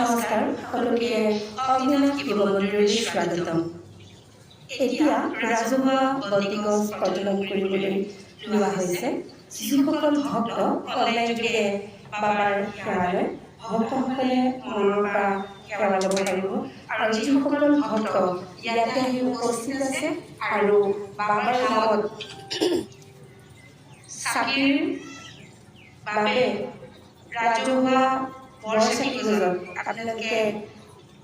নমস্কাৰ সকলোকে অগ্নিনাভ শিৱ মন্দিৰলৈ স্বাগতম। এতিয়া ৰাজহুৱা বন্তিগছ প্ৰজ্বলন কৰিবলৈ লোৱা হৈছে। যিসকল ভক্ত অনলাইন যোগে বাবাৰ সেৱা লয়, ভক্তসকলে মনৰ পৰা সেৱা ল'ব পাৰিব আৰু যিসকল ভক্ত ইয়াতে আহি উপস্থিত আছে আৰু বাবাৰ নামত চাকিৰ বাবে ৰাজহুৱা বৰচাকি গছত আপোনালোকে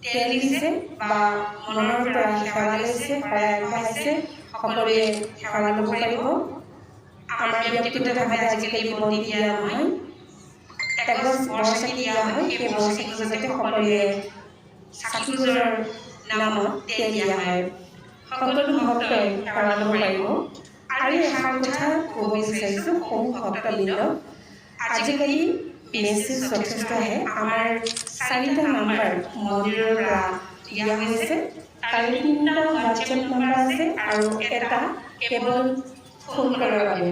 তেল দিছে বা মনৰ পৰা সেৱা লৈছে, শৰাই আগবঢ়াইছে, সকলোৱে সেৱা ল'ব পাৰিব। আমাৰ ব্যক্তিগতভাৱে আজিকালি বন্তি দিয়া নহয়, এগছ বৰচাকি দিয়া হয়। সেই বৰচাকি গছতে সকলোৱে চাকি গছৰ নামত তেল দিয়া হয়। সকলো ভক্তই সেৱা ল'ব পাৰিব। আৰু এষাৰ কথা ক'ব বিচাৰিছোঁ সৰু ভক্তবৃন্দ, আজিকালি মেছেজ যথেষ্ট আহে। আমাৰ 4টা নাম্বাৰ মন্দিৰৰ পৰা দিয়া হৈছে, তাৰে 3টা হোৱাটছএপ নাম্বাৰ আছে আৰু এটা কেৱল ফোন কলৰ বাবে।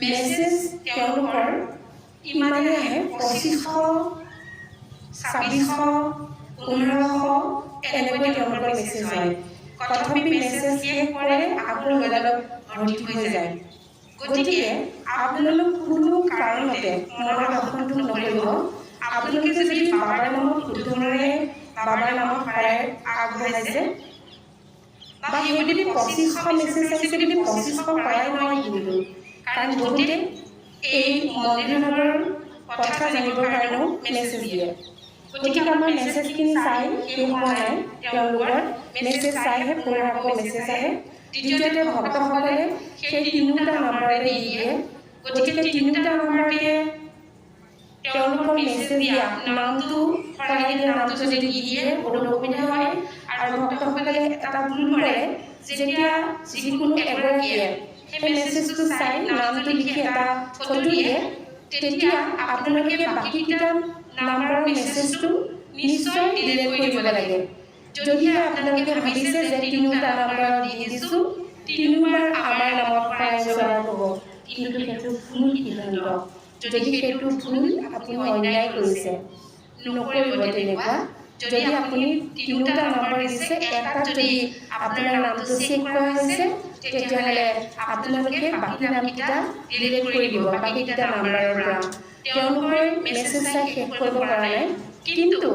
মেছেজ তেওঁলোকৰ ইমানেই আহে 2500, 2600, 1500 এনেকৈ তেওঁলোকৰ মেছেজ হয়। তথাপি মেছেজ শেষ কৰে আকৌ লগালগ ভৰ্তি হৈ যায়। গতিকে আপোনালোক কোনো কাৰণতে মনত অসন্তোষ নকৰিব। আপোনালোকে যদি বাবাৰ নামত শুদ্ধ মনেৰে বাবাৰ নামত শৰাই আগবঢ়াইছে বা সেই যদি 2500 মেছেজ আহিছে বুলি 2500 শৰাই নহয়, কিন্তু কাৰণ বহুতে এই মন্দিৰভাগৰ কথা জানিবৰ কাৰণেও মেছেজ দিয়ে। গতিকে আমাৰ মেছেজখিনি চাই শেষ হোৱা নাই, তেওঁলোকৰ মেছেজ চাইহে পুনৰ আকৌ মেছেজ আহে। দ্বিতীয়তে ভক্তসকলে সেই 3টা নাম্বাৰতে দি দিয়ে। গতিকে 3টা নাম্বাৰতে তেওঁলোকৰ মেছেজ দিয়া নামটো, শৰাই দিয়া নামটো যদি দি দিয়ে বহুত অসুবিধা হয়। আৰু ভক্তসকলে এটা ভুল কৰে, যেতিয়া যিকোনো এগৰাকীয়ে সেই মেছেজটো চাই নামটো লিখি এটা ফটো দিয়ে, তেতিয়া আপোনালোকে বাকীকেইটা নাম্বাৰৰ মেছেজটো নিশ্চয় ডিলিট কৰি দিব লাগে। যদিহে আপোনালোকে ভাবিছে যে 3টা নাম্বাৰত দি দিছোঁ, 3বাৰ আমাৰ নামত শৰাই জ্বলাব হ'ব, কিন্তু সেইটো ভুল সিদ্ধান্ত। যদি সেইটো ভুল, আপুনি অন্যায় কৰিছে, নকৰিব তেনেকুৱা। যদি আপুনি 3টা নাম্বাৰ দিছে, এটাত যদি আপোনাৰ নামটো চেক কৰা হৈছে, তেতিয়াহ'লে আপোনালোকে বাকী নামকেইটা ডিলিট কৰি দিব, বাকীকেইটা নাম্বাৰৰ পৰা। তেওঁলোকে মেছেজ চাই শেষ কৰিব পৰা নাই, কিন্তু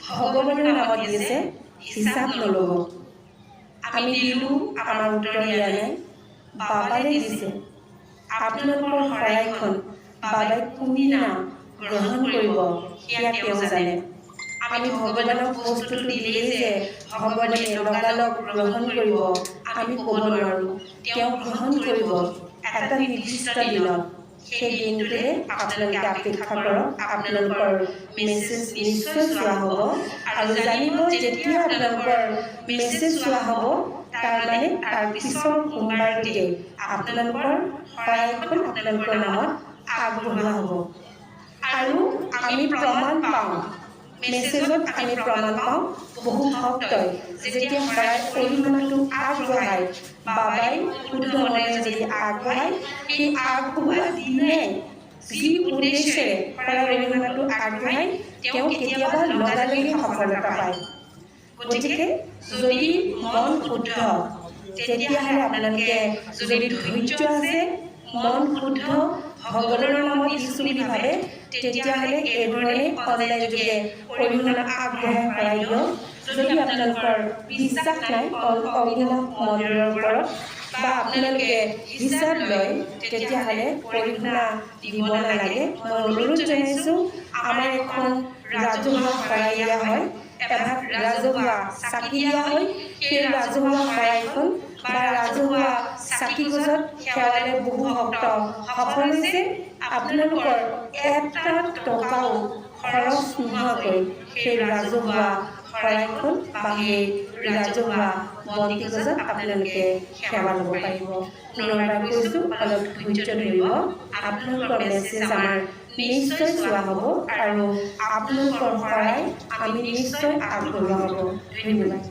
ভগৱানৰ নামত দিছে, হিচাপ নল'ব। আমি দিলোঁ, আমাৰ উত্তৰ দিয়া নাই, বাবালে দিছে। আপোনালোকৰ শৰাইখন বাবাই কোনদিনা গ্ৰহণ কৰিব সেয়া তেওঁ জানে। আমি ভগৱানক বস্তুটো দিলেই যে ভগৱানে লগালগ গ্ৰহণ কৰিব আমি ক'ব নোৱাৰোঁ। তেওঁ গ্ৰহণ কৰিব এটা নিৰ্দিষ্ট দিনত। সেই দিনটোলৈ আপোনালোকে অপেক্ষা কৰক। আপোনালোকৰ মেছেজ নিশ্চয় চোৱা হ'ব আৰু জানিব যেতিয়া আপোনালোকৰ মেছেজ চোৱা হ'ব, তাৰমানে তাৰ পিছৰ সোমবাৰটোতে আপোনালোকৰ শৰাইখন আপোনালোকৰ নামত আগবঢ়োৱা হ'ব। আৰু আমি প্ৰমাণ পাওঁ, মেছেজত আমি প্ৰমাণ পাওঁ, বহু ভক্তই যেতিয়া শৰাই অৰিহণাটো আগবঢ়ায়, বাবাই শুদ্ধ মনেৰে যদি আগবঢ়ায়, সেই আগবঢ়োৱা দিনে যি উদ্দেশ্যেৰে শৰাই অৰিহণাটো আগবঢ়ায়, তেওঁ কেতিয়াবা লগালগেই সফলতা পায়। গতিকে যদি মন শুদ্ধ, তেতিয়াহ'লে আপোনালোকে যদি ধৈৰ্য আছে, মন শুদ্ধ, ভগৱানৰ নামত দিছোঁ বুলি ভাবে, তেতিয়াহ'লে এইধৰণে অনলাইন যোগে অৰিহণা আগবঢ়াই শৰাই দিয়ক। যদি আপোনালোকৰ বিশ্বাস নাই অগ্নিনাভ মন্দিৰৰ ওপৰত বা আপোনালোকে হিচাপ লয়, তেতিয়াহ'লে অৰিহণা দিব নালাগে। মই অনুৰোধ জনাইছোঁ, আমাৰ এখন ৰাজহুৱা শৰাই দিয়া হয়, এভাগ ৰাজহুৱা চাকি দিয়া হয়। সেই ৰাজহুৱা শৰাইখন বা ৰাজহুৱা চাকি গছত সেৱা লৈ বহু ভক্ত সফল হৈছে। আপোনালোকৰ এটা টকাও খৰচ নোহোৱাকৈ সেই ৰাজহুৱা শৰাইখন বা সেই ৰাজহুৱা বন্তি গছত আপোনালোকে সেৱা ল'ব পাৰিব। পুনৰবাৰ কৈছোঁ, অলপ ধৈৰ্য ধৰিব। আপোনালোকৰ মেছেজ আমাৰ নিশ্চয় চোৱা হ'ব আৰু আপোনালোকৰ শৰাই আমি নিশ্চয় আগবঢ়োৱা হ'ব। ধন্যবাদ।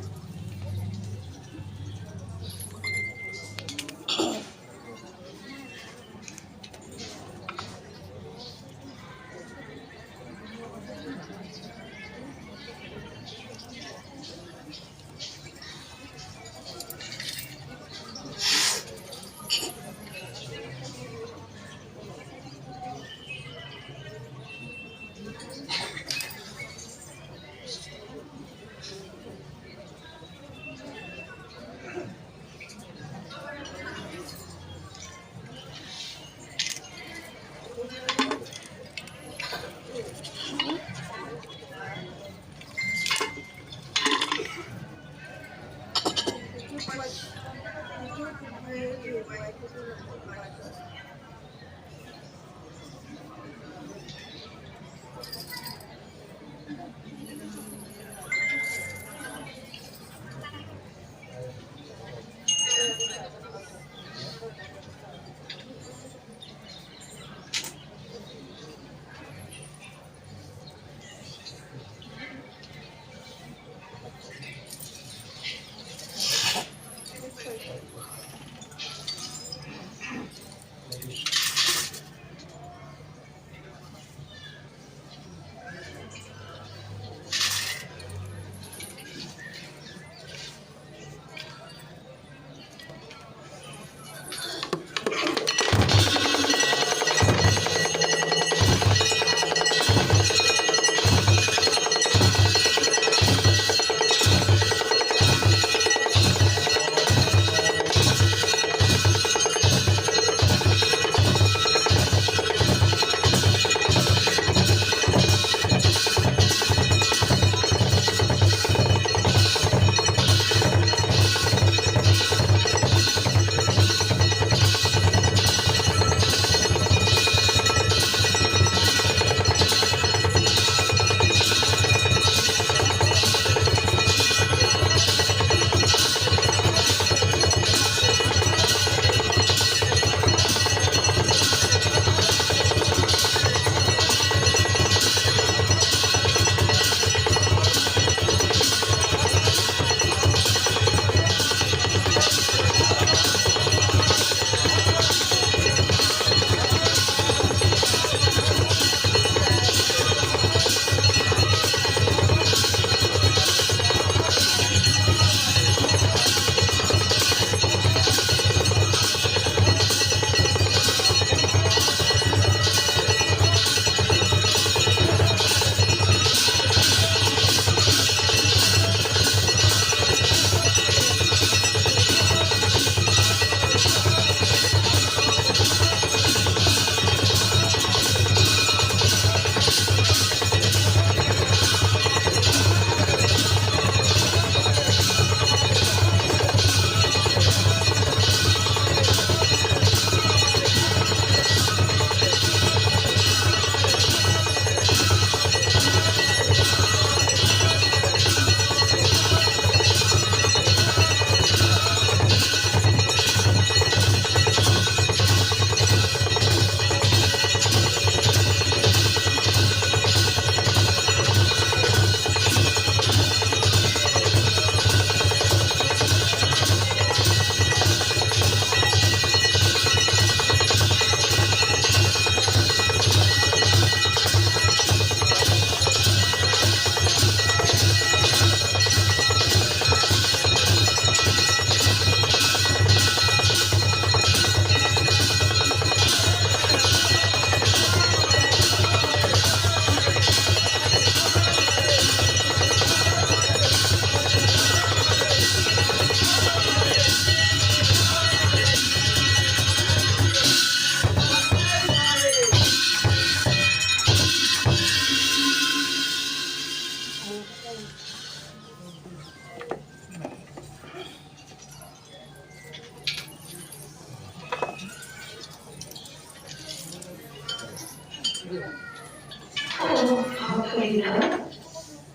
ভক্তবৃন্দ,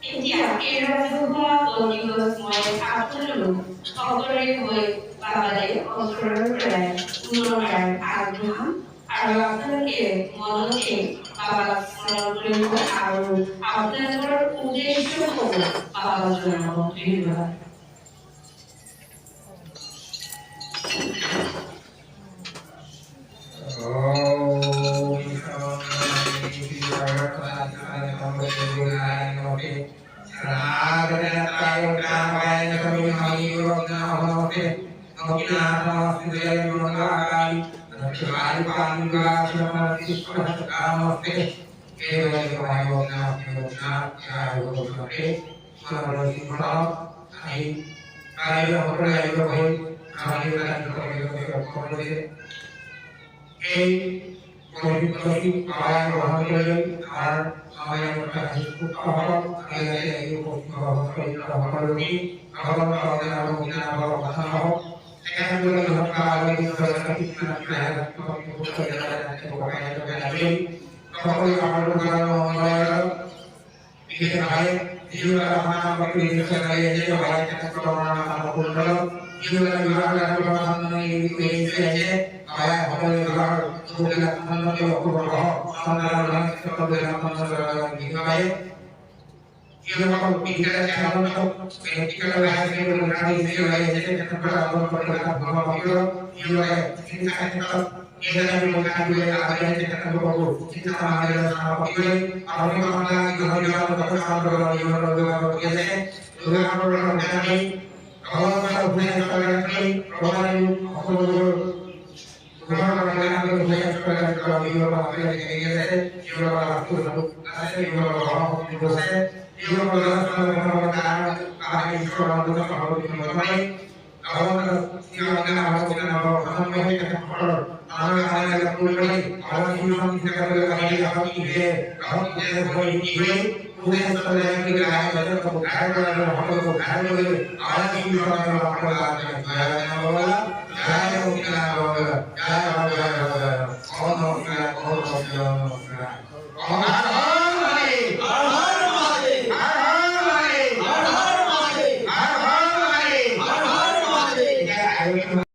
এতিয়া এই ৰাজহুৱা বন্দিগছময় আপোনালোক সকলোৰে হৈ বাবালৈ অন্তৰৰ পৰাই পুনৰবাৰ আগবঢ়াম আৰু আপোনালোকে মনতে বাবাক স্মৰণ কৰিব আৰু আপোনালোকৰ উদ্দেশ্যসমূহ বাবাক জনাব। ধন্যবাদ। এই পবিত্ৰটি পালন গ্ৰহণ কৰিলে আমাৰ